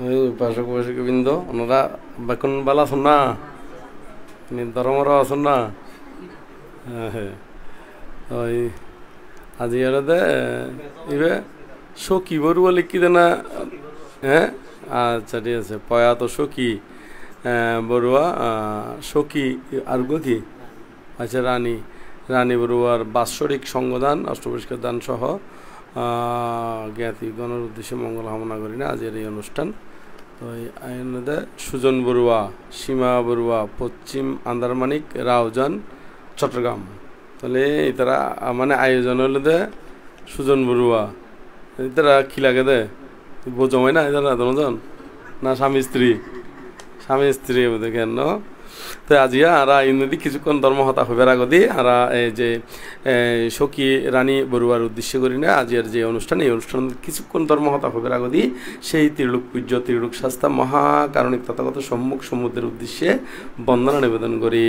উপাসক উপাসিকবৃন্দ ওনারা বেকুন বালা আছেন না, ধর্মরা আছেন না। হ্যাঁ ওই আজি এরাদে ইবে সখী বড়ুয়া লিখি দে না। হ্যাঁ আচ্ছা ঠিক আছে, প্রয়াত সখী বড়ুয়া, সখী আর গো কি আচ্ছা রানী বড়ুয়ার বাৎসরিক সঙ্গদান অষ্টপুরস্কার দান সহ জ্ঞাতিগণের উদ্দেশ্যে মঙ্গল কামনা করি না আজকের এই অনুষ্ঠান। তো এই সুজন বড়ুয়া, সীমা বড়ুয়া, পশ্চিম আন্দারমানিক, রাউজান, চট্টগ্রাম। তাহলে এটারা মানে আয়োজন হলো দে সুজন বড়ুয়া, এটারা কি লাগে দে বোঝাই না, এটারা দুজন না স্বামী স্ত্রী দেখেন ন। তো আজিয়া আরা ইন্দি কিছুক্ষণ ধর্মহতা হবার আগদি আরা এই যে সখী রানী বড়ুয়ার উদ্দেশ্য করি না আজিয়ার যে অনুষ্ঠান, এই অনুষ্ঠান কিছুক্ষণ ধর্মহতা হবার আগদি সেই ত্রিলোক পূজ্য ত্রিলোক শাস্তা মহাকারণিক তথাগত সম্মুখ সমুদ্রের উদ্দেশ্যে বন্দনা নিবেদন করি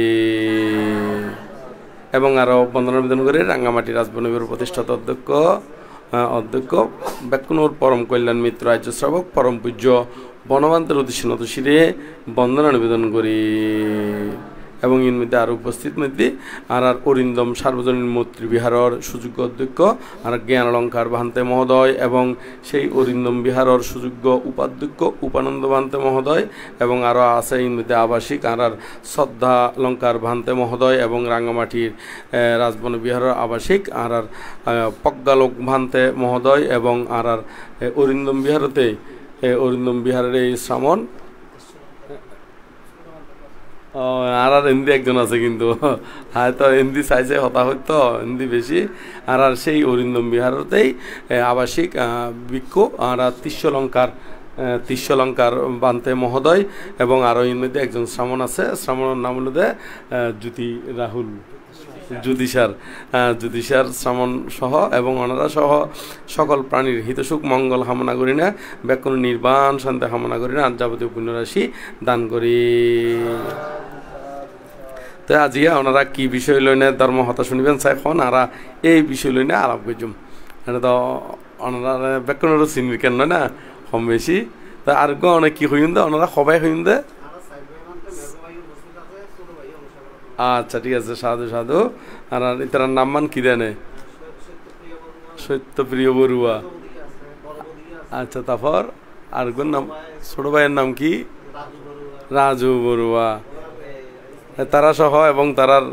এবং আরও বন্দনা নিবেদন করে রাঙ্গামাটি রাজবনবির প্রতিষ্ঠাতা অধ্যক্ষ ব্যাকুনুর পরম কল্যাণ মিত্র রাজ্য শ্রাবক পরম পূজ্য বনবান্তের উদ্দেশ্যে নত শিরে বন্দনা নিবেদন করি এবং এর মধ্যে আরও উপস্থিত মধ্যে আর অরিন্দম সার্বজনীন মৈত্রী বিহারর সুযোগ্য অধ্যক্ষ আর জ্ঞান অলঙ্কার ভান্তে মহোদয় এবং সেই অরিন্দম বিহারর সুযোগ্য উপাধ্যক্ষ উপানন্দ ভান্তে মহোদয় এবং আরও আছে এর মধ্যে আবাসিক আর শ্রদ্ধা অলঙ্কার ভান্তে মহোদয় এবং রাঙ্গামাটির রাজবন বিহারের আবাসিক আর প্রজ্ঞালোক ভান্তে মহোদয় এবং আর অরিন্দম বিহারতে অরিন্দম বিহারের এই শ্রামণ আর হিন্দি একজন আছে কিন্তু হয়তো হিন্দি চাইছে হতা হইতো হিন্দি বেশি আর সেই অরিন্দম বিহারতেই আবাসিক ভিক্ষু আর ত্রিশলঙ্কার বান্তে মহোদয় এবং আরও এর মধ্যে একজন শ্রামণ আছে, শ্রামণের নাম হলো জ্যোতি রাহুল জ্যোতিষার শ্রামণ সহ এবং ওনারা সহ সকল প্রাণীর হিতসুখ মঙ্গল কামনা করি না, ব্যাকুণ নির্বাণ শান্তি কামনা করি না, আর যাবতীয় পুণ্যরাশি দান করি। তো আজিয়া ওনারা কি বিষয় লইনে ধর্মহতা শুনিবেন এখন আর এই বিষয় লইনে আলাপ করছুম। এটা তো ওনারা ব্যাকুণেরও চিনির কেন নয় না কম বেশি। তা আর অনেক কি হইন দে ওনারা সবাই হইন দে। আচ্ছা ঠিক আছে, সাধু আর এটার নাম মান কি দেনে সত্যপ্রিয় বড়ুয়া। আচ্ছা তারপর আর নাম ছোট ভাইয়ের নাম কি রাজু বড়ুয়া, তারা সহ এবং তারার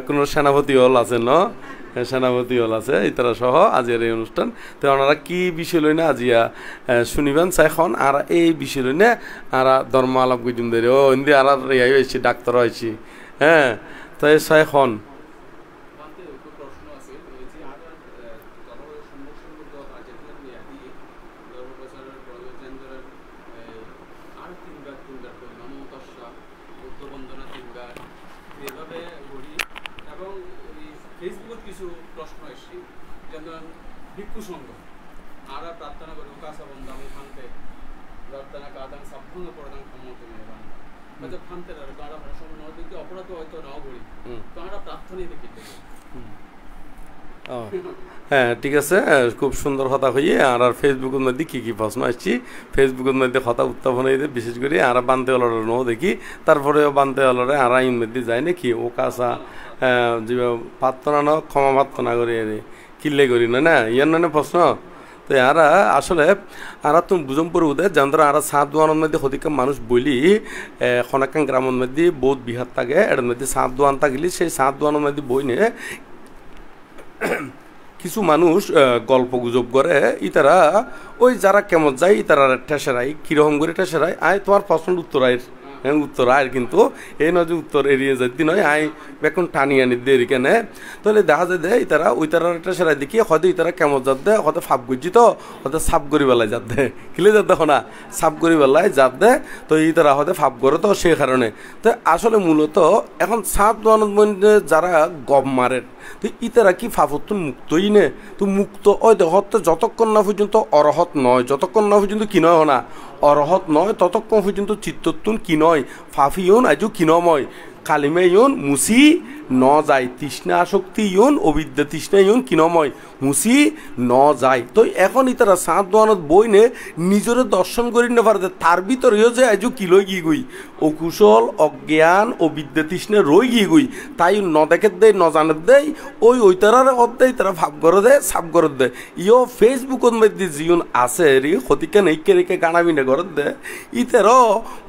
কোনো সেনাপতি হল আছে ন, সেনাপতি হল আছে তারা সহ আজকের এই অনুষ্ঠান। তো ওনারা কি বিষয় লই না আজিয়া শুনিবেন এখন আর এই বিষয় লই না আর ধর্ম আলাপ গুজুম দেরি ও হিন্দি আর ইয়াই হয়েছি ডাক্তার হয়েছি। হ্যাঁ তো এখন ফেসবুকত কিছু প্রশ্ন এসেছি যেমন ভিক্ষু সংঘ আর প্রার্থনা করি কাসা বন্ধ আমি ফানতে প্রার্থনা কাদান সম্পূর্ণ প্রদান ক্ষমতা মেহমান মানে ফানতে আর গাড়া প্রশ্ন নদীকে অপরাধ হয়তো নাও করি তো আমরা প্রার্থনাই দেখি। হ্যাঁ ঠিক আছে, খুব সুন্দর কথা হইয়ে আর ফেসবুকের মধ্যে কী প্রশ্ন আসছি ফেসবুকের মধ্যে কথা উত্থাপন হয়ে বিশেষ করে আর বানতে হলর নো দেখি তারপরেও বানতে হলরে আর ইন মধ্যে যায় নাকি ও কাঁচা যে প্রার্থনা ন ক্ষমা প্রার্থনা করি কিল্লে করি না ইয়ার না প্রশ্ন। তো এরা আসলে আর তুমি বুঝম পড়ে উদে যেন আর সাত দোয়ানোর মধ্যে হতিকা মানুষ বলি খনাকান গ্রামের মধ্যে বহুত বিহার থাকে এর মধ্যে সাত দোয়ান থাকলে সেই সাত দোয়ানোর মধ্যে বই নিয়ে কিছু মানুষ গল্প গুজব করে ইতারা ওই যারা কেমন যায় ইতারা ঠেসেরাই কীরকম করে ঠেসেরাই আয় তোমার প্রশ্নের উত্তর আয়ের কিন্তু এই নয় যে উত্তর এড়িয়ে যাইতে নয় আয় এখন টানি আনি দেরি কেনে তাহলে দেখা যায় দেয় ইতারা ওই তারা ঠেসেরাই দেখি হয়তো ইতারা কেমন যাত দে হয়তো ফাপ গুজি তো হয়তো সাপ করি বেলায় যাত দে কিলে যাত দেখো না সাপ করি বেলায় যাত দে তো ইতারা হয়তো ফাপ করে তো সেই কারণে। তো আসলে মূলত এখন সাপ দোয়ানোর মধ্যে যারা গপ মারে তো ইতারা কি ফাফতুন মুক্তই নে তো মুক্ত ওই দেহত যতক্ষণ না পর্যন্ত অরহত নয়, যতক্ষণ না পর্যন্ত কি নয় না অরহত নয় ততক্ষণ পর্যন্ত চিত্ততুন কি নয় ফাফিউন আজও কিনময় কালিমে ইউন মুসি ন যায় তৃষ্ণা আসক্তি ইউন অবিদ্যা তৃষ্ণা ইউন কিনময় মুছি ন যায়। তো এখন ইতারা সাত দোয়ানত বইনে নিজরে দর্শন করি না পারে তার ভিতরেও যে আজও কি লই গিয়ে গই অকুশল অজ্ঞান ও বিদ্যা তৃষ্ণে রই গিয়ে গই তাই ন দেখে দেয় ন জানের দেয় ওই তারারে অধ্যায় তারা ভাব করে দেয় সাব করে দেয় ইও ফেসবুকের মধ্যে জীবন আছে রে ক্ষতিকে নেইকে রেখে গানাবিনে ঘরত দে ইতেরও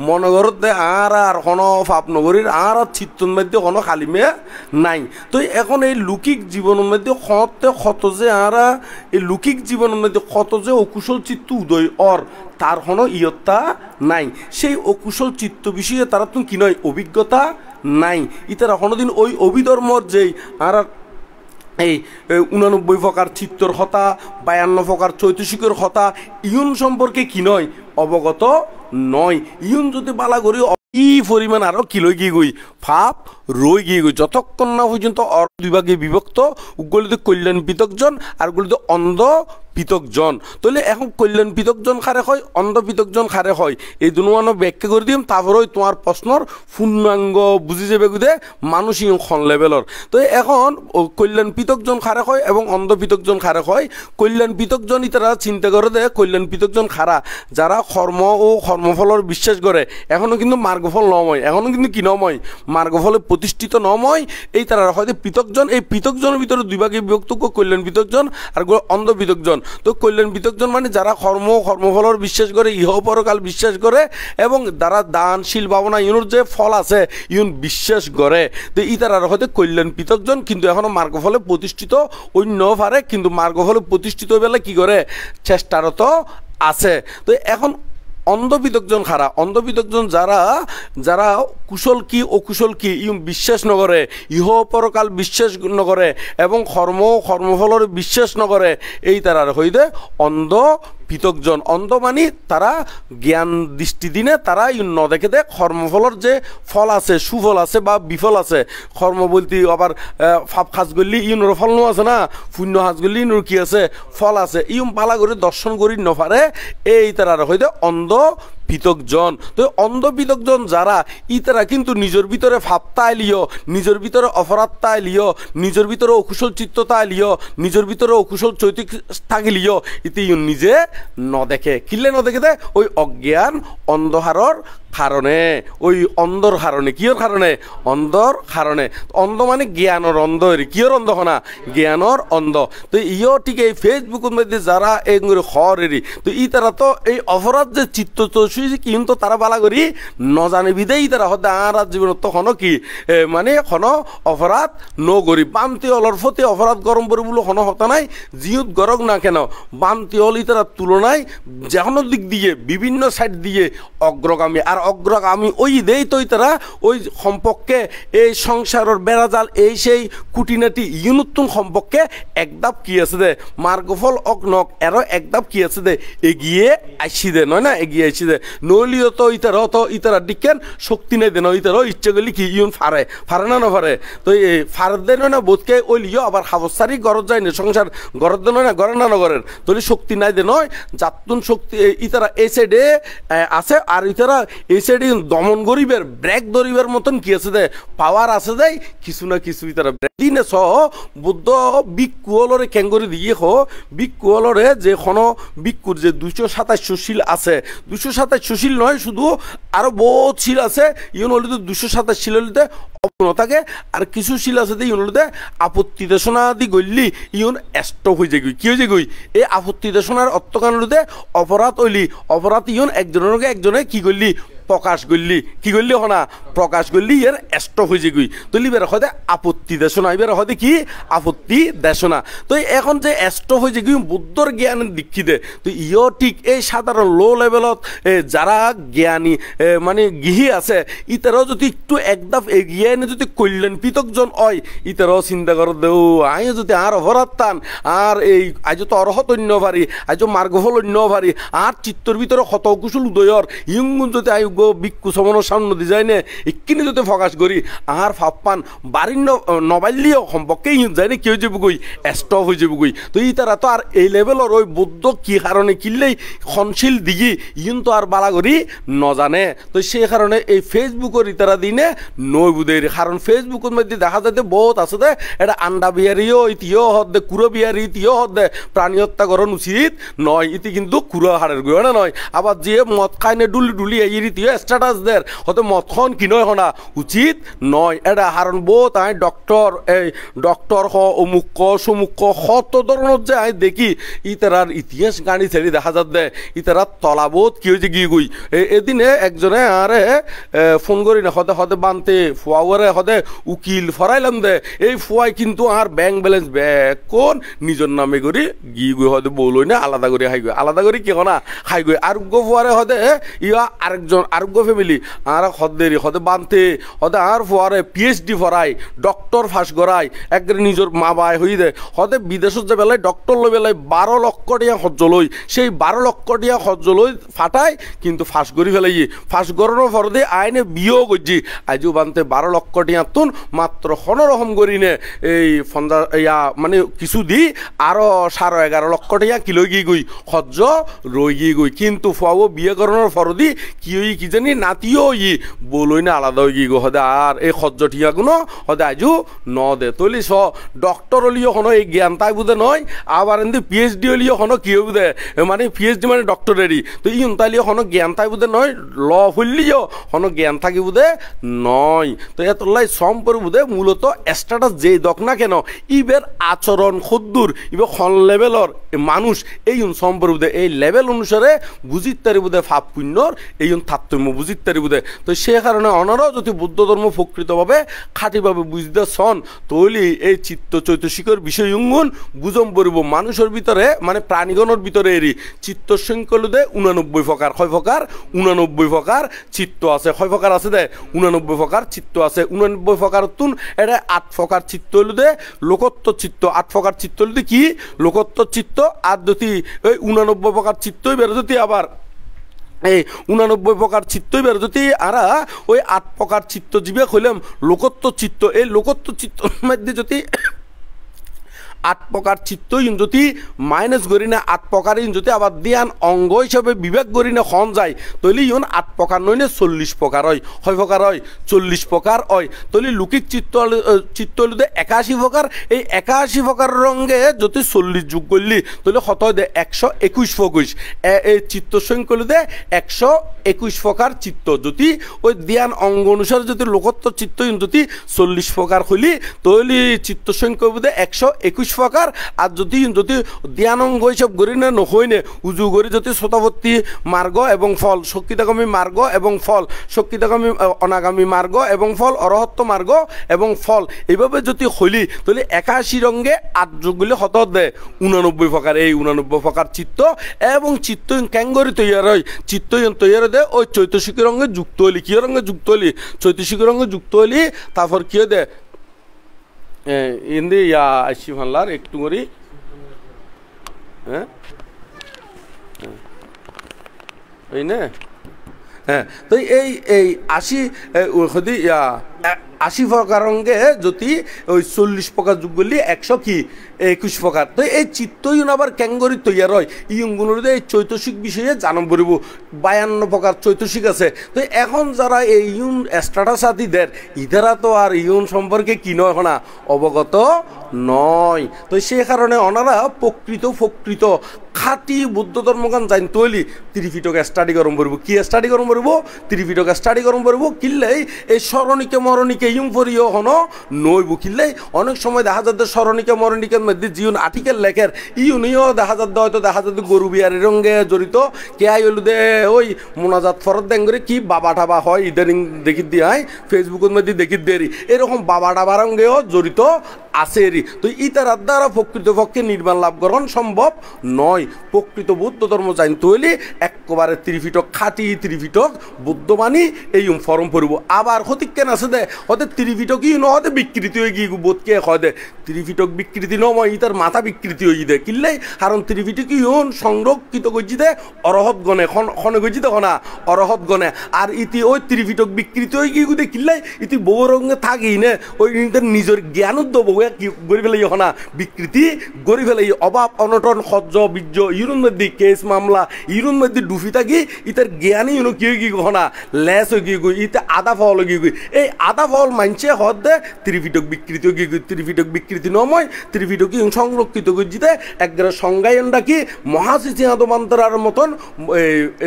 মনে ঘরত দে আর কোনো ভাব নগরীর আর চিত্তর মধ্যে কোনো খালি মেয়ে নাই। তো এখন এই লৌকিক জীবনের মধ্যে কত যে আর এই লৌকিক জীবনের মধ্যে কত যে অকুশল চিত্ত উদয় অর তার কোনো ইয়ত্তা নাই। সেই অকুশল চিত্ত বিষয়ে তারা তুমি কি নয় অভিজ্ঞতা নাই। ইতারা কোনোদিন ওই অভিধর্মর যেই আর এই 89 প্রকার চিত্তর হতা 52 প্রকার চৈতসিকের হতা ইউন সম্পর্কে কি নয় অবগত নয়। ইউন যদি বালা করি ই পরিমাণ আরও কি লই গিয়ে গই ফাপ রই গিয়ে গই যতক্ষণ না পর্যন্ত দুই ভাগে বিভক্ত উগুলিতে কল্যাণ পৃথকজন আর গুলিতে অন্ধ পৃথকজন। তাহলে এখন কল্যাণ পৃথকজন খারে হয় অন্ধ পৃথকজন খারে হয় এই দুনো ব্যাখ্যা করে দিম তারপরে তোমার প্রশ্নর পূর্ণাঙ্গ বুঝি যাবে গুদে মানসিক খন লেভেলর। তো এখন কল্যাণ পৃথকজন খারে হয় এবং অন্ধ পৃথকজন খারে হয়। কল্যাণ পৃথকজন তারা চিন্তা করে দেয় কল্যাণ পৃথকজন খারা যারা কর্ম ও কর্মফলের বিশ্বাস করে এখনও কিন্তু মার্গফল নময় এখনও কিন্তু কি নময় মার্গফলে প্রতিষ্ঠিত নময় এই তারা হয়তো পৃথকজন এই পৃথকজনের ভিতরে দুই ভাগে বিভক্ত কল্যাণ পৃথকজন আর অন্ধ পৃথকজন। তো কল্যাণ পৃথকজন মানে যারা কর্মফলের বিশ্বাস করে ইহ পরকাল বিশ্বাস করে এবং যারা দানশীল ভাবনা ইউনোর যে ফল আছে ইউন বিশ্বাস করে। তো ই তারা হয়তো কল্যাণ পৃথকজন কিন্তু এখনো মার্গফলে প্রতিষ্ঠিত অন্য পারে কিন্তু মার্গফলে প্রতিষ্ঠিত বেলা কি করে চেষ্টারত আছে। তো এখন অন্ধ পৃথকজন খারা অন্ধ পৃথকজন যারা কুশল কি অকুশল কি ইউন বিশ্বাস নকরে ইহ পরকাল বিশ্বাস নকরে এবং কর্মফলের বিশ্বাস নকরে এই তারার হইতে অন্ধ পৃথকজন। অন্ধ মানি তারা জ্ঞান দৃষ্টি দিনে তারা ন দেখে দে কর্মফলের যে ফল আছে সুফল আছে বা বিফল আছে কর্ম বলতে আবার ফাপ সাজ গলি ইউনোর ফল নো আছে না শূন্য সাজ গলি ইউনোর কি আছে ফল আছে ইউম পালা করে দর্শন করি নপারে এই তারার হইতে অন্ধ পৃথকজন। তো অন্ধ পৃথকজন যারা ইতারা কিন্তু নিজের ভিতরে ভাবতা আইলিও নিজের ভিতরে অপরাধতা আইলিও নিজের ভিতরে অকুশল চিত্ততা আইলিও নিজের ভিতরে অকুশল চৈতিক থাকিলিও ইতি নিজে ন দেখে কিলে ন দেখে দে ওই অজ্ঞান অন্ধহারর কারণে ওই অন্ধর কারণে কিয়র কারণে অন্ধর কারণে অন্ধ মানে জ্ঞানর অন্ধ কিয়র অন্ধ হনা জ্ঞানর অন্ধ। তো ইও ঠিক এই ফেসবুকের মধ্যে যারা এই হরেরি তো ই তারা তো এই অপরাধ যে চিত্ত কিন্তু তারা বালা করি নজানে বিদেই তারা হতে আর জীবনত তো হনো কি মানে হনো অপরাধ নগরি বামতি অলর ফতে অপরাধ গরম পরে বলে হনো হতা নাই জিউত গরক না কেন বামতি অল ইতারা তুলনায় যেকোনো দিক দিয়ে বিভিন্ন সাইড দিয়ে অগ্রগামী আর অগ্রগামী ওই দেই তো তারা ওই সম্পর্কে এই সংসারের বেড়াজাল এই সেই কুটিনাটি ইউনুত্তুন সম্পর্কে একদাপ কি আছে দে মার্গফল অগ্নক এরও একদাপ কি আছে দে এগিয়ে আসি দে নয় না এগিয়ে আসি দে নইলিও তো ইতারা ডিকেন শক্তি নেই দেন ইতারও ইচ্ছে করলে কি ইউন ফারে না ফারে তো এই ফার দেন না বোধকে ওইলিও আবার খাবসারি গরত যায় না সংসার গরত দেন না গড়ে না নগরের তৈরি শক্তি নাই দে নয় যাতুন শক্তি ইতারা এই সাইডে আছে আর ইতারা এই সাইডে দমন গরিবের ব্রেক দরিবের মতন কি আছে দে পাওয়ার আছে দে কিছু না কিছু ইতারা দিনে সহ বুদ্ধ বিকুলরে ক্যাঙ্গরি দিয়ে বিকুলরে যে কোনো বিকুর যে 227 শিল আছে 227 শিল নয় শুধু আরো বহুত শিল আছে ইউন হলে 227 শিল হলিতে থাকে আর কিছু শিল আছে ইউন হলিতে আপত্তি দেশনা দি গলি ইউন স্টপ হয়ে যায় কি হয়ে যায় এই আপত্তি দেশনার অর্থকান হলিতে অপরাধ হইলি অপরাধ ইউন একজনে কি করলি প্রকাশ করলি কি করলি হনা প্রকাশ করলি এর স্টপ হয়ে যাই তুলি বের হয় আপত্তি দেশনা এবার হয় কি আপত্তি দেশনা। তো এখন যে স্টপ হয়ে যায় বুদ্ধর জ্ঞানের দীক্ষিতে তো ইও ঠিক এই সাধারণ লো লেভেলত যারা জ্ঞানী মানে গৃহী আছে ইতারাও যদি একটু একদাপ এগিয়ে এনে যদি কল্যাণ পৃথকজন হয় ইতারাও চিন্তা করে দেও আই যদি আর অপরাধ টান আর এই আজ তো অরহত অন্য পারি আজ মার্গফল অন্য পারি আর চিত্তর ভিতরে শত কুশল উদয়র ইয়ং যদি আই গো বিক্ষু সমন সামনে দি যায় না ইকিনি যদি ফকাশ করি আর ফাপ্পান বাড়ির নবাইলিও সম্পর্কে ইউন যায় না কেউ যাব গই স্টপ হয়ে যাব গই তো ই তারা তো আর এই লেভেলর ওই বুদ্ধ কি কারণে কিনলেই সনশীল দিগি ইউন তো আর বালা করি নজানে তো সেই কারণে এই ফেসবুকের ইতারা দিনে নই বুধের কারণ ফেসবুকের মধ্যে দেখা যাতে বহুত আছে দে এটা আন্ডা বিহারিও ইতিও হদ দে কুড়ো বিহারি ইতিও হদ দে প্রাণী হত্যা করণ উচিত নয় ইতি কিন্তু কুড়ো হাড়ের গয় না নয় আবার যে মদ খায় না ডুলি ডুলি এই ইতিও স্ট্যাটাস দের হয়তো মদ খন কি নয় হনা উচিত নয় এটা কারণ বহুত আই ডক্টর এই ডক্টর হ অমুক ক সমুক ক কত ধরনের যে আই দেখি ইতারার ইতিহাস গাড়ি ছেড়ে দেখা যাত দে ইতারা তলাবোধ কি হয়েছে গিয়ে গুই এদিনে একজনে আরে ফোন করি না হতে হতে বানতে ফুয়াওয়ারে হতে উকিল ফরাইলাম দে এই ফুয়াই কিন্তু আর ব্যাংক ব্যালেন্স ব্যাক কোন নিজের নামে করি গিয়ে গুই হতে বলই না আলাদা করে খাই গই আলাদা করে কি না খাই গই আরোগ্য ফুয়ারে হতে ইয়া আরেকজন আরোগ্য ফ্যামিলি আর হদেরি হতে বানতে হতে আর ফুয়ারে পিএইচডি ফরাই ডক্টর ফাঁস করাই একবারে নিজের মা বাই হই দে হতে বিদেশত যে বেলায় ডক্টর লই বেলায় 12 লক্ষ টাকা খরচ লই সেই 12 লক্ষ টাকা খরচ লই ফাটাই কিন্তু ফাঁস করি ফেলাই ফাঁস করানোর পর দিয়ে আইনে বিয়েও করছি আজও বানতে 12 লক্ষ টাকা তুন মাত্র কোনোরকম করি নে এই ফন্দা ইয়া মানে কিছু দি আরও 11.5 লক্ষ টাকা কিলো গিয়ে গই খরচ রই গিয়ে গই কিন্তু ফুয়াবো বিয়ে করানোর পর দি কি হই কি জানি নাতিও বলই না আলাদা হয়ে গিয়ে গো হদে আর এই খরচ ঠিকাগুলো হদে আজও ন দে তলি স ডক্টর হলিও কোনো এই জ্ঞান তাই বুঝে নয় আবার এমনি পিএইচডি হলিও কোনো কি বুঝে মানে পিএইচডি মানে ডক্টরেরই তো ইউন তাইলিও কোনো জ্ঞান তাই বুঝে নয় ল হইলিও কোনো জ্ঞান থাকি বুঝে নয় তো এতলাই সম্পর্ক বুঝে মূলত স্ট্যাটাস যেই দক না কেন ইবের আচরণ খদ্দুর ইবে খন লেভেলর মানুষ এই সম্পর্ক বুঝে এই লেভেল অনুসারে বুঝিত তারি বুঝে ফাপ পুণ্যর এই তারতম্য বুঝিত তারি বুঝে তো সে কারণে অনারাও যদি বুদ্ধ ধর্ম প্রকৃতভাবে খাঁটিভাবে বুঝতে সন তৈলি এই চিত্ত চৈতসিকর বিষয় উঙ্গুন বুঝম পড়ব মানুষের ভিতরে মানে প্রাণীগণের ভিতরে এরি চিত্ত সংখ্যলুদে 89 প্রকার কয় প্রকার 89 প্রকার চিত্ত আছে কয় প্রকার আছে দে 89 প্রকার চিত্ত আছে 89 প্রকার তুন এটা 8 প্রকার চিত্ত লুদে লোকত্ব চিত্ত 8 প্রকার চিত্ত লুদে কি লোকত্ব চিত্ত আর যদি ওই 89 প্রকার চিত্তই বের যদি আবার এই 89 প্রকার চিত্তই বের যদি আরা ওই 8 প্রকার চিত্ত জীবে কইলাম লোকত্ব চিত্ত এই লোকত্ব চিত্ত মধ্যে যদি 8 প্রকার চিত্ত যদি মাইনাস করি না 8 প্রকার যদি আবার দিয়ান অঙ্গ হিসাবে বিবেক করি না খন যায় তৈলি ইউন 8 প্রকার নয় না 40 প্রকার হয় কয় প্রকার হয় 40 প্রকার হয় তৈলি লৌকিক চিত্ত হলো 81 প্রকার এই 81 প্রকার রঙে যদি 40 যোগ করলি তাহলে কত হয় 121 প্রকার এই চিত্ত সংখ্যা হলো 121 প্রকার চিত্ত যদি ওই ধ্যান অঙ্গ অনুসারে যদি লোকত্ব চিত্ত যদি 40 প্রকার হইলি তাহলে চিত্ত সংখ্যা বোধ 121 প্রকার আর যদি ধ্যান অঙ্গ হিসাব করি না নহই নে উজু করি যদি শতবর্তী মার্গ এবং ফল শক্তিতাগামী মার্গ এবং ফল শক্তিতাগামী অনাগামী মার্গ এবং ফল অরহত্ব মার্গ এবং ফল এইভাবে যদি হইলি তাহলে 81 রঙে 8 যোগ করলে কত দেয় 89 প্রকার এই 89 প্রকার চিত্ত এবং চিত্ত ক্যাঙ্গরি তৈরি হয় চিত্ত তৈরি দেয় ওই চৈতসিক রঙে যুক্ত হলি কি রঙে যুক্ত হলি চৈতসিক রঙে যুক্ত হলি তারপর কি দেয় ইন্দি ইয়া আসি ভাল্লার একটু করি হ্যাঁ এই না হ্যাঁ তো এই 80 ইয়া 80 প্রকার অঙ্গে যদি ওই 40 প্রকার যুগ করলি 121 প্রকার তো এই চিত্তইন আবার ক্যাঙ্গরি তৈয়ার হয় ইয়ংগুলোর এই চৈতসিক বিষয়ে জানাম পড়ব 52 প্রকার চৈতসিক আছে তো এখন যারা এই ইউন স্ট্যাটাস আদিদের ইধারা তো আর ইউন সম্পর্কে কি নয় না অবগত নয় তো সেই কারণে ওনারা প্রকৃত খাঁটি বৌদ্ধ ধর্মগান জানতে হইলি ত্রিপিটক স্টাডি গরম পড়ব কি স্টাডি গরম পড়ব ত্রিপিটক স্টাডি গরম পড়ব কিনলেই এই স্মরণিকে মরণিকে ইউম পড়িও হনো নইব কিনলেই অনেক সময় দেখা যাচ্ছে স্মরণিকে মরণিকের মধ্যে জিউন আর্টিকেল লেখের ইউনিও দেখা যাচ্ছে হয়তো দেখা যাচ্ছে গরু বিয়ারের রঙে জড়িত কে আই হইল দে ওই মোনাজাত ফরত দেন করে কি বাবা টাবা হয় ইদানিং দেখি দিয়ে ফেসবুকের মধ্যে দেখি দেরি এরকম বাবা টাবা রঙেও জড়িত আসেরই। তো ইতারার দ্বারা প্রকৃতপক্ষে নির্বাণ লাভ করা সম্ভব নয়। প্রকৃত বৌদ্ধ ধর্ম জানতে হইলে একেবারে ত্রিপিটক খাঁটি ত্রিপিটক বুদ্ধবাণী এই ফরম পড়ব। আবার হতে কেন আছে দে হতে ত্রিপিটকই নহতে বিকৃতি হয়ে গিয়ে বোধকে হয় দে ত্রিপিটক বিকৃতি নয় ইতার মাথা বিকৃতি হয়ে দে কিনলেই কারণ ত্রিপিটকই সংরক্ষিত করছি দে অরহত গণে খনে করছি দেখো না অরহত গণে। আর ইতি ওই ত্রিপিটক বিকৃতি হয়ে গিয়ে দে কিনলেই ইতি বউ রঙে থাকি নে ওই নিজের জ্ঞানোদ্য বউ কি গড়ি ফেলাই না বিকৃতি গড়ি ফেলাই অভাব অনটন সহ্য বীর্য ইউরোর মধ্যে কেস মামলা ইউরোর মধ্যে ডুফি থাকি ইতার জ্ঞানই কি হয়ে গিয়ে না লেস হয়ে গিয়ে ইতে আদা ফল হয়ে গিয়ে এই আদা ফল মানছে হদ দে ত্রিপিটক বিকৃতি হয়ে গিয়ে ত্রিপিটক বিকৃতি নয় ত্রিপিটকই সংরক্ষিত করছিতে একবারে সংজ্ঞায়ন ডাকি মহাশিচিহাদ বান্তরার মতন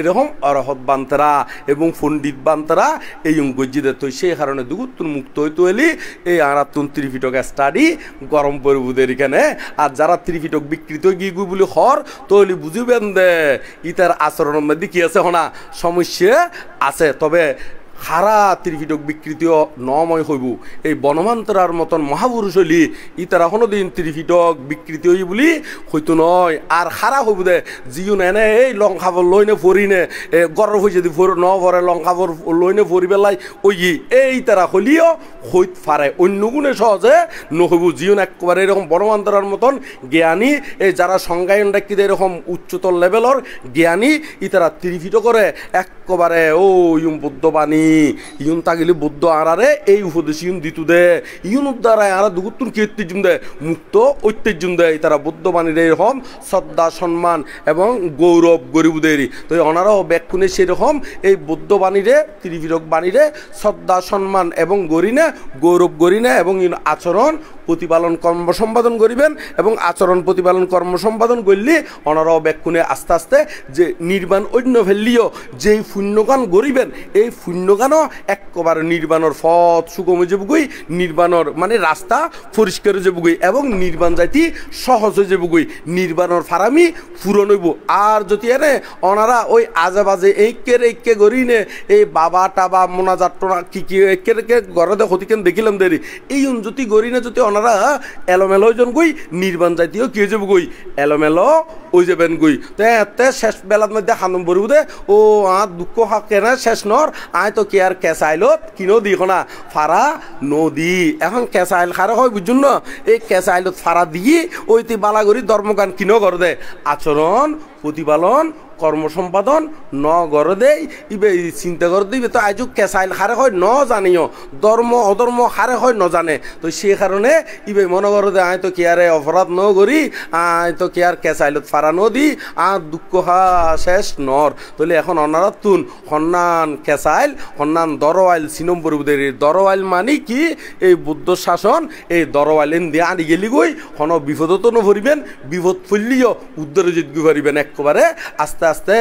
এরকম অরহত বান্তরা এবং পণ্ডিত বান্তরা এই গজ্জিতে তো সেই কারণে দুগুতুন মুক্ত হইতে এলি এই আরাতুন ত্রিপিটক স্টাডি গরম পড়বুদের এখানে। আর যারা ত্রিপিটক বিকৃত গিয়ে বলে হর তৈলি বুঝিবেন দে ইতার আচরণের মধ্যে কি আছে হনা সমস্যা আছে। তবে হারা ত্রিপিটক বিকৃতিও নময় হইব এই বনমান্তরার মতন মহাপুরুষ হইলি ইতারা কোনোদিন ত্রিপিটক বিকৃতি হই বলি হইতো নয়। আর হারা হইব দে জিও নেনে এই লঙ্কাবর লইনে ফরিনে গরম হয়ে যদি ন ভরে লঙ্কাবর লইনে ফরি পেলাই ওই এই তারা হলিও হইত ফারে অন্য গুণে সহজে নহইব জিওন একবারে এরকম বনমান্তরার মতন জ্ঞানী এই যারা সংজ্ঞায়ন ডাকিতে এরকম উচ্চতর লেভেলর জ্ঞানী ইতারা ত্রিপিটক করে একবারে ও ইউম বুদ্ধবাণী ইউন তাগিলি বুদ্ধ আরারে এই উপদেশ ইউন দিতু দে ইউন দ্বারা আরা দুগুতুন কি ঐতিহ্যম দে মুক্ত ঐতিহ্যম দেয় তারা বুদ্ধবাণীর এরকম শ্রদ্ধা সম্মান এবং গৌরব গরিবুদেরই। তো ওনারাও ব্যাকুণে সেরকম এই বুদ্ধবাণীরে ত্রিপিটক বাণীরে শ্রদ্ধা সম্মান এবং গরিনে গৌরব গরিনে এবং আচরণ প্রতিপালন কর্ম সম্পাদন করিবেন এবং আচরণ প্রতিপালন কর্ম সম্পাদন করলে ওনারাও ব্যাকুণে আস্তে আস্তে যে নির্বাণ অন্য ফেললিও যেই পুণ্যগান গরিবেন এই পুণ্যগানও একবারে নির্বাণর পথ সুগম হয়ে যাবুগই নির্বাণর মানে রাস্তা পরিষ্কার হয়ে যাবুগই এবং নির্বাণ যাইতি সহজ হয়ে যাবুগই নির্বাণর ফারামি পূরণ হইব। আর যদি এনে ওনারা ওই আজে বাজে এইকে গড়ি নে এই বাবা টাবা মোনাজাত টোনা কি একে ঘরে হতিকেন দেখিলাম দেরি এই যদি গড়ি না যদি ওনারা এলোমেলো জন গই নির্বাণ যাইতিও কি হয়ে যাবো গই এলোমেলো ওই যাবেন গই তো এতে শেষ বেলার মধ্যে হানম বরিব দে ও দুঃখ কেনা শেষ নর আয় তো কে আর কেঁচাইলত কিনো দি না ফারা নদী এখন কেঁচাইল খারে হয় বুঝুন না এই কেঁচাইলত ফারা দিয়ে ওইটি বালাগরি ধর্মগান কিনো করে দে আচরণ প্রতিপালন কর্ম সম্পাদন ন গড় দেই ইবে চিন্তা করে দিবে তো আজও কেঁচাইল হারে হয় ন জানিও ধর্ম অধর্ম হারে হয় ন জানে। তো সেই কারণে ইবে মনে করে দে আয় তো কে আরে অপরাধ ন করি আয় তো কে আর কেঁচাইলত ফারা নদী আর দুঃখ হা শেষ নর তাহলে এখন অনারা তুন হন্নান কেঁচাইল হন্নান দরওয়াইল সিনম পরিবুদের দরওয়াইল মানে কি এই বুদ্ধ শাসন এই দরওয়াইলেন দিয়ে আনি গেলি গই হন বিপদ তো নভরিবেন বিপদ ফুললিও উদ্ধারে জিতগু পারিবেন একবারে আস্তে আস্তে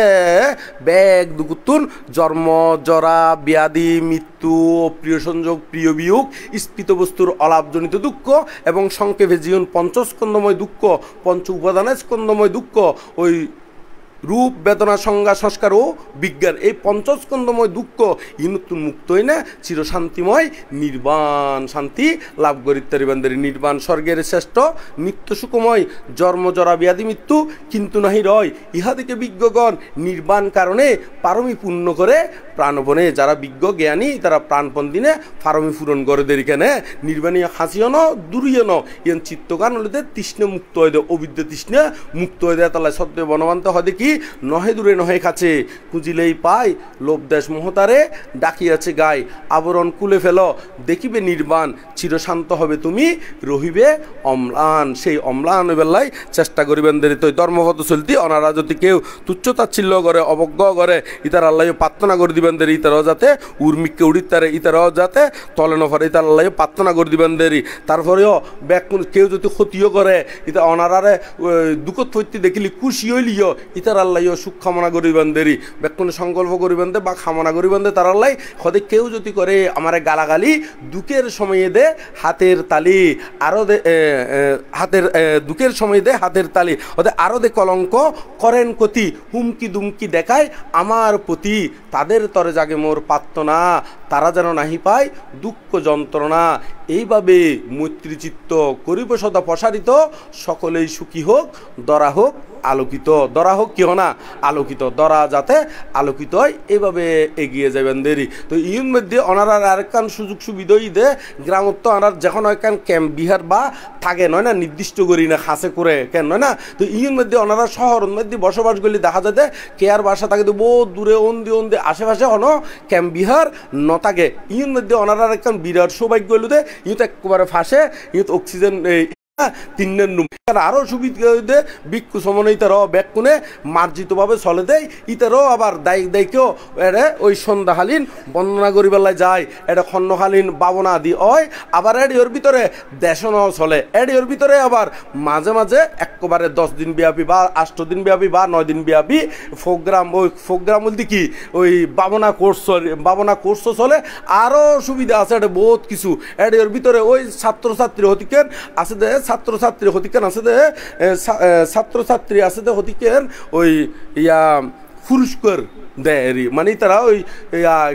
ব্যাগ দুগুতুন জন্ম জরা ব্যাধি মৃত্যু প্রিয় সংযোগ প্রিয় বিয়োগ স্ফীত বস্তুর অলাভজনিত দুঃখ এবং সংক্ষেপে জীবন পঞ্চস্কন্ধময় দুঃখ পঞ্চ উপাদানের স্কন্ধময় দুঃখ ওই রূপ বেদনা সংজ্ঞা সংস্কার ও বিজ্ঞান এই পঞ্চস্কন্ধময় দুঃখ ইনুতুন মুক্ত হই না চিরশান্তিময় নির্বাণ শান্তি লাভ করিতে পারিবেন। নির্বাণ স্বর্গের শ্রেষ্ঠ নিত্য সুখময় জন্ম জরা ব্যাধি মৃত্যু কিন্তু নাহি রয় ইহা থেকে বিজ্ঞগণ নির্বাণ কারণে পারমি পূর্ণ করে প্রাণপণে যারা বিজ্ঞ জ্ঞানী তারা প্রাণপণ দিনে পারমি পূরণ করে দের এখানে নির্বাণী হাসিও ন দূরিও ন ইয়ান চিত্তগান হলে তৃষ্ণে মুক্ত হয়ে দেয় অবিদ্য তৃষ্ণে মুক্ত হয়ে দেয় তাহলে সত্য বনবান্ত হয় দেখি নহে দূরে নহে কাছে খুঁজিলেই পাই লোভ দেশ মহতারে ডাকিয়াছে গায় আবরণ কুলে ফেল দেখিবে নির্বাণ চিরশান্ত হবে তুমি রহিবে অম্লান সেই অম্লান বেলায় চেষ্টা করিবেন দেরি তো ধর্মপথ চলতি অনারা যদি কেউ তুচ্ছতাচ্ছিল্য করে অবজ্ঞ করে ইতার আল্লাহ প্রার্থনা করে দিবেন দেরি ইতারাও যাতে উর্মিককে উড়িতারে ইতারাও যাতে তলে নফারে ইতার আল্লাহ প্রার্থনা করে দিবেন দেরি তারপরেও কেউ যদি ক্ষতিও করে ইতা অনারারে দুঃখ থৈতি দেখিলি খুশি হইলিও ইতার তারাল্লাইও সুখ কামনা করিবেন দেরি বেক্ষণ সংকল্প করিবেন দে বা কামনা করিবেন দে তারাল্লাই হদে কেউ যদি করে আমারে গালাগালি দুঃখের সময়ে দে হাতের তালি আরও দে হাতের দুঃখের সময় দে হাতের তালি হদে আরও দে কলঙ্ক করেন কতি হুমকি দুমকি দেখায় আমার প্রতি তাদের তরে জাগে মোর প্রার্থনা তারা যেন নাহি পায় দুঃখ যন্ত্রণা এইভাবে মৈত্রীচিত্ত করিব সদা প্রসারিত সকলেই সুখী হোক দরা হোক আলোকিত দরা হোক কি না আলোকিত দরা যাতে আলোকিত হয় এইভাবে এগিয়ে যাবেন দেরি তো ইউন মধ্যে ওনারার আরেকখান সুযোগ সুবিধাই দে গ্রামত্ব ওনার যখন ওইখান ক্যাম্প বিহার বা থাকে নয় না নির্দিষ্ট করি না খাসে করে কেন নয় না তো ইউন মধ্যে ওনারা শহরের মধ্যে বসবাসগুলি দেখা যাতে কেয়ার বাসা থাকে তো বহুত দূরে অন্দি আশেপাশে হনো ক্যাম্প বিহার ন থাকে ইউন মধ্যে ওনারা একখান বিরাট সৌভাগ্য হইল দে ইউত একেবারে ফাঁসে ইউত অক্সিজেন তিনের নুম আরও সুবিধা ভিক্ষু সমনে ইতারও ব্যাগ কোনে মার্জিতভাবে চলে দেয় ইতারও আবার দায়িকেও এরে ওই সন্ধ্যাকালীন বন্দনা করিবেলায় যায় এটা খন্ডকালীন বাবনা আদি হয় আবার এডিওর ভিতরে দেশনও চলে এডিওর ভিতরে আবার মাঝে মাঝে একেবারে 10 দিন ব্যাপী বা 8 দিন ব্যাপী বা 9 দিন ব্যাপী প্রোগ্রাম ওই প্রোগ্রাম বলতে কি ওই বাবনা কোর্সও চলে আরও সুবিধা আছে এটা বহুত কিছু এডিওর ভিতরে ওই ছাত্রছাত্রী হতিকেন আছে দে ছাত্রছাত্রী হতিকেন আছে দে ছাত্রছাত্রী আছে দে হতিকেন ওই ইয়া পুরস্কার দেয় মানে তারা ওই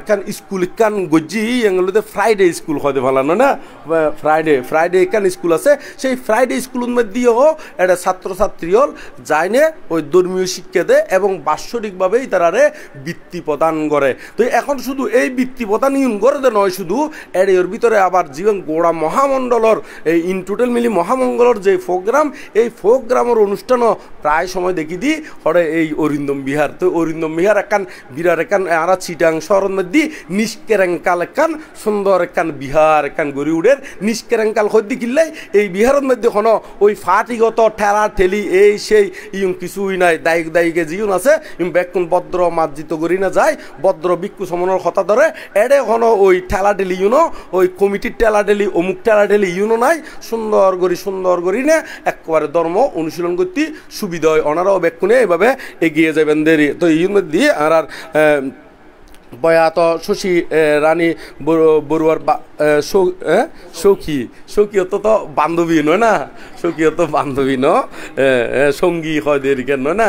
কান স্কুল কান গজ্জি এগুলোতে ফ্রাইডে স্কুল হতে ভালো না ফ্রাইডে কান স্কুল আছে সেই ফ্রাইডে স্কুলের মধ্যেও এটা ছাত্রছাত্রী হল যায় না ওই ধর্মীয় শিক্ষা দেয় এবং বাৎসরিকভাবেই তারারে বৃত্তি প্রদান করে তো এখন শুধু এই বৃত্তি প্রদান ইউন করে নয় শুধু এর ভিতরে আবার জীবন গোড়া মহামণ্ডলর এই ইন টোটাল মিলি মহামঙ্গলর যে প্রোগ্রাম এই প্রোগ্রামের অনুষ্ঠানও প্রায় সময় দেখি দিই হরে এই অরিন্দম বিহার তো অরিন্দম বিহার একান বিরাট একান আরা চিটাং শহরের মধ্যে নিষ্কেরাঙ্কাল একান সুন্দর একান বিহার একান গড়ি উঠের নিষ্কেরাঙ্কাল হদ্দি কিনলাই এই বিহারের মধ্যে কোনো ওই ফাটিগত ঠেলা ঠেলি এই সেই ইউন কিছুই নাই দায়িকে জিউন আছে ইউন ব্যাকুন ভদ্র মার্জিত করি না যায় ভদ্র ভিক্ষু সমনের কথা ধরে এডে কোনো ওই ঠেলা ঠেলি ইউনো ওই কমিটির ঠেলা ঠেলি অমুক ঠেলা ঠেলি ইউনো নাই সুন্দর করি না একেবারে ধর্ম অনুশীলন করতে সুবিধা হয় ওনারাও ব্যাকুনে এইভাবে এগিয়ে যাবেন দেরি তো ইউন মধ্যে আর বয়াত শশী রানী বড়ুয়ার সখী তো বান্ধবী নয় না সখী তো বান্ধবী ন সঙ্গী হয় দেরি কেন নয় না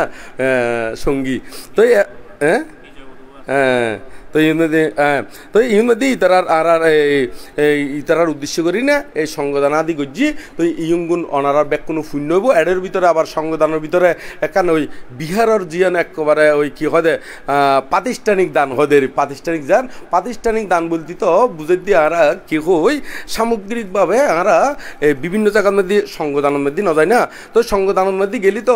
সঙ্গী তো তো ইউনদি ইতারার উদ্দেশ্য করি না এই সংবিধান আদি গজ্জি তো ইয়ুঙ্গুন অনারার ব্যাক কোনো শূন্য হইব এডের ভিতরে আবার সংবিধানের ভিতরে এখানে ওই বিহারের জিয়ান একেবারে ওই কি হয় প্রাতিষ্ঠানিক দান হদের প্রাতিষ্ঠানিক দান বলতে তো বুঝে দিয়ে আরা কি হই সামগ্রিকভাবে আরা বিভিন্ন জায়গার মধ্যে সংবিধানের মধ্যে ন যায় না তো সংবিধানের মধ্যে গেলি তো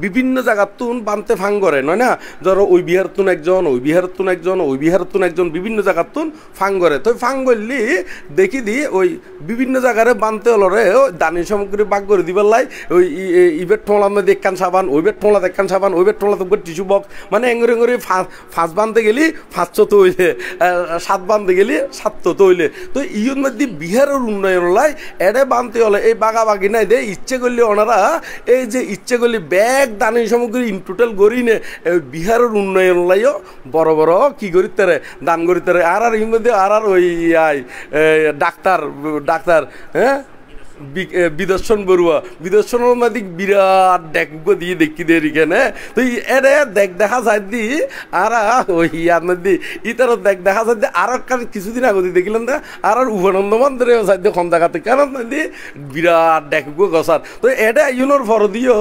বিভিন্ন জায়গার তুন বানতে ফাং করে নয় না ধরো ওই বিহার তুন একজন ওই বিহার তুন একজন ওই বিহারতুন একজন বিভিন্ন জায়গার তুন ফাং করে তো ফাং করলি দেখি দি ওই বিভিন্ন জায়গায় বানতে হলো রে দানি সামগ্রী বাগ করে দিবার লাই ওই ইবের ঠোঁলার মধ্যে একখান সাবান ওই বের ঠোঁলা একখান সাবান ওই বের ঠোঁলা তো টিস্যু বক্স মানে এঙ্গরে ফাঁস বানতে গেলি 500 তো হইলে 7 বানতে গেলি 700 তো হইলে তো ইউর মধ্যে বিহারের উন্নয়ন লাই এডে বানতে হলে এই বাগাবাগি নাই দে ইচ্ছে করলে ওনারা এই যে ইচ্ছে করলে ব্যাগ দানি সামগ্রী ইন টোটাল গড়ি নে বিহারের উন্নয়ন লাইও বড় বড় কি করিতে দান করিতে আর এর মধ্যে আর ওই ডাক্তার হ্যাঁ বিদর্শন বড়ুয়া বিদর্শনের মধ্যে বিরাট ডেকগো দিয়ে দেখি দিয়ে এখানে তো এরে দেখা যায় দি আর ওই ইয়ার মধ্যে ইতার দেখা যায় আর কিছুদিন আগে দেখিলাম না আর উপানন্দ মন্দিরে সাধ্য কম জায়গাতে কেন দি বিরাট ডেকগো গছার তো এটা ইউনোর ফর দিও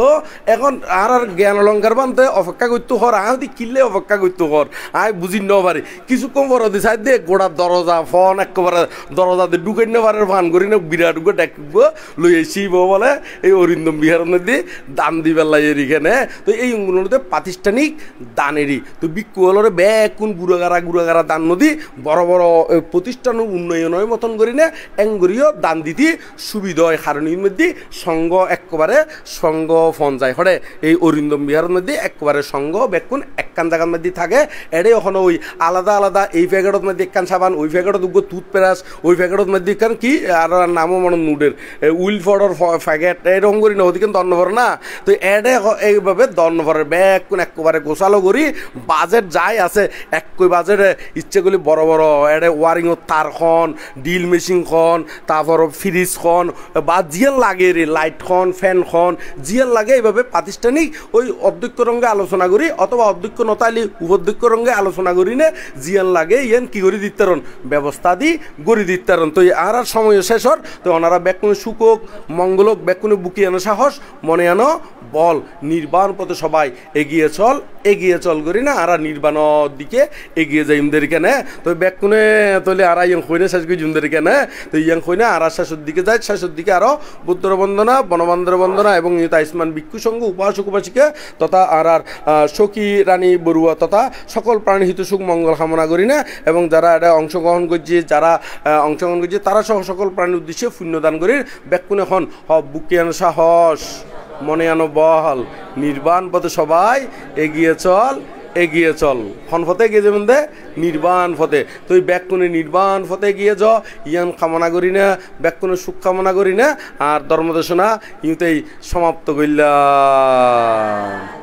এখন আর জ্ঞান অলঙ্কার বানতে অপেক্ষা করতে হর আদি কিনলে অপেক্ষা করতে হর আয় বুঝি ন পারি কিছুক্ষণ ফর দি সাইড দিয়ে গোড়ার দরজা ফোন একেবারে দরজাতে ঢুকে নেবার ফান করি না বিরাট ডেকগো লই শিব বলে এই অরিন্দম বিহারের মধ্যে দান দিবেলাই এখানে তো এই অঙ্গনগুলোতে প্রাতিষ্ঠানিক দানেরই তো বিক্ষু হলরে ব্যাকুন গুড়াগারা দান নদী বড় বড় প্রতিষ্ঠানের উন্নয়নের মতন করি না এঙ্গরিও দান দিতে সুবিধা হয় কারণ এর মধ্যে সঙ্গ একেবারে সঙ্গ ফোন যায় হরে এই অরিন্দম বিহারের মধ্যে একেবারে সঙ্গ ব্যাকুন একখান জায়গার মধ্যে থাকে এটাই ওখানে ওই আলাদা এই প্যাকেটের মধ্যে একখান সাবান ওই প্যাকেটত টুথপেস্ট ওই প্যাকেটের মধ্যে একখান কি আর নামও মনে নুডের উইল ফডর ফ্যাগেট এরকম করি না ওদিকে দন্ন ভরে না তো এডে এইভাবে দন্ন ভরে ব্যাগ কোন একবারে গোছালো করি বাজেট যাই আছে একই বাজেটে ইচ্ছে করলে বড় বড় এডে ওয়ারিংয়ের তারখন ডিল মেশিন খন তারপর ফ্রিজ খন বা জিয়াল লাগে রে লাইট খন ফ্যান খন জিয়াল লাগে এইভাবে প্রাতিষ্ঠানিক ওই অধ্যক্ষ রঙ্গে আলোচনা করি অথবা অধ্যক্ষ নতালি উপাধ্যক্ষ রঙ্গে আলোচনা করি না জিয়াল লাগে ইয়ান কি করে দিতারন ব্যবস্থা দি গড়ি দিতারন তো আর সময় শেষ হর তো ওনারা ব্যাকুনে সুখক মঙ্গলক ব্যাকুনে বুকি আনো সাহস মনে আনো বল নির্বাণ পথে সবাই এগিয়ে চল করি না আর নির্বাণের দিকে এগিয়ে যাই ইমদের কেনে তো ব্যাকুনে তলে আর ইয়াং হইনে শেষ করি জুমদের কেনে তো ইয়াং হইনে আর শেষের দিকে যায় শেষের দিকে আরও বুদ্ধর বন্দনা বনবান্ধব বন্দনা এবং আয়ুষ্মান ভিক্ষু সংঘ উপাসক উপাসিকা তথা আর সখী রানী বড়ুয়া তথা সকল প্রাণী হিত সুখ মঙ্গল কামনা করি না এবং যারা এটা অংশগ্রহণ করছে তারা সহ সকল প্রাণীর উদ্দেশ্যে পুণ্যদান করি ব্যাকুনে এখন বুকে আনো সাহস মনে আনো বল নির্বাণ পথে সবাই এগিয়ে চল খন ফতে এগিয়ে যাবেন দে নির্বাণ ফতে তো ওই ব্যাকুনে নির্বাণ ফতে এগিয়ে য ইয়ান কামনা করি না ব্যাকুনে সুখ কামনা করি না আর ধর্মদেশনা ইউতেই সমাপ্ত করলাম।